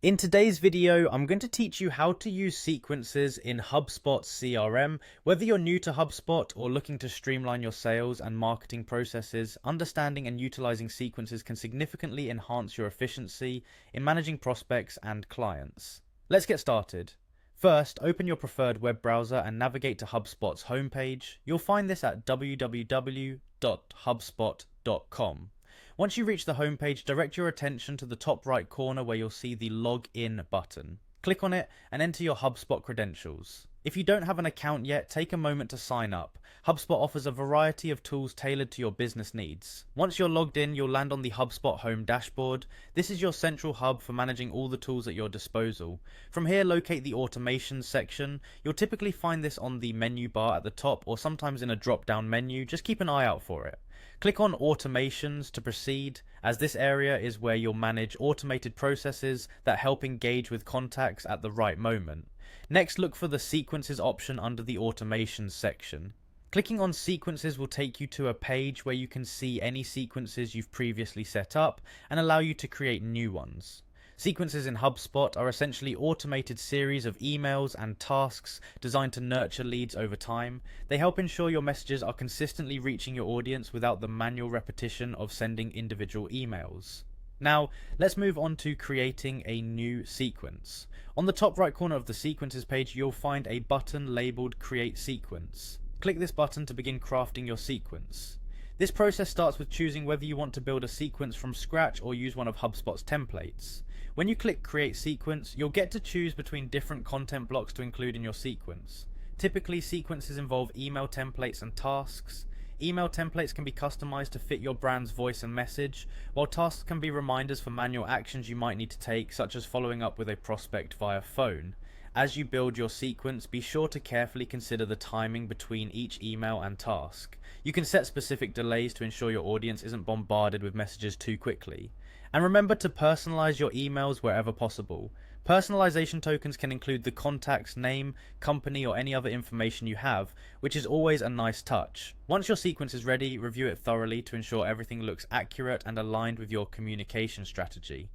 In today's video, I'm going to teach you how to use sequences in HubSpot CRM. Whether you're new to HubSpot or looking to streamline your sales and marketing processes, understanding and utilizing sequences can significantly enhance your efficiency in managing prospects and clients. Let's get started. First, open your preferred web browser and navigate to HubSpot's homepage. You'll find this at www.hubspot.com. Once you reach the homepage, direct your attention to the top right corner where you'll see the Login button. Click on it and enter your HubSpot credentials. If you don't have an account yet, take a moment to sign up. HubSpot offers a variety of tools tailored to your business needs. Once you're logged in, you'll land on the HubSpot home dashboard. This is your central hub for managing all the tools at your disposal. From here, locate the Automations section. You'll typically find this on the menu bar at the top or sometimes in a drop-down menu. Just keep an eye out for it. Click on Automations to proceed, as this area is where you'll manage automated processes that help engage with contacts at the right moment. Next, look for the Sequences option under the Automations section. Clicking on Sequences will take you to a page where you can see any sequences you've previously set up and allow you to create new ones. Sequences in HubSpot are essentially automated series of emails and tasks designed to nurture leads over time. They help ensure your messages are consistently reaching your audience without the manual repetition of sending individual emails. Now, let's move on to creating a new sequence. On the top right corner of the Sequences page, you'll find a button labeled Create Sequence. Click this button to begin crafting your sequence. This process starts with choosing whether you want to build a sequence from scratch or use one of HubSpot's templates. When you click Create Sequence, you'll get to choose between different content blocks to include in your sequence. Typically, sequences involve email templates and tasks. Email templates can be customized to fit your brand's voice and message, while tasks can be reminders for manual actions you might need to take, such as following up with a prospect via phone. As you build your sequence, be sure to carefully consider the timing between each email and task. You can set specific delays to ensure your audience isn't bombarded with messages too quickly. And remember to personalize your emails wherever possible. Personalization tokens can include the contact's name, company, or any other information you have, which is always a nice touch. Once your sequence is ready, review it thoroughly to ensure everything looks accurate and aligned with your communication strategy.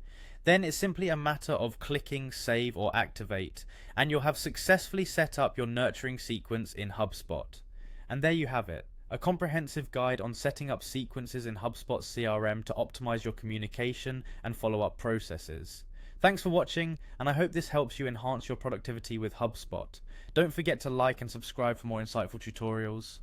Then it's simply a matter of clicking Save or Activate, and you'll have successfully set up your nurturing sequence in HubSpot. And there you have it. A comprehensive guide on setting up sequences in HubSpot CRM to optimize your communication and follow-up processes. Thanks for watching, and I hope this helps you enhance your productivity with HubSpot. Don't forget to like and subscribe for more insightful tutorials.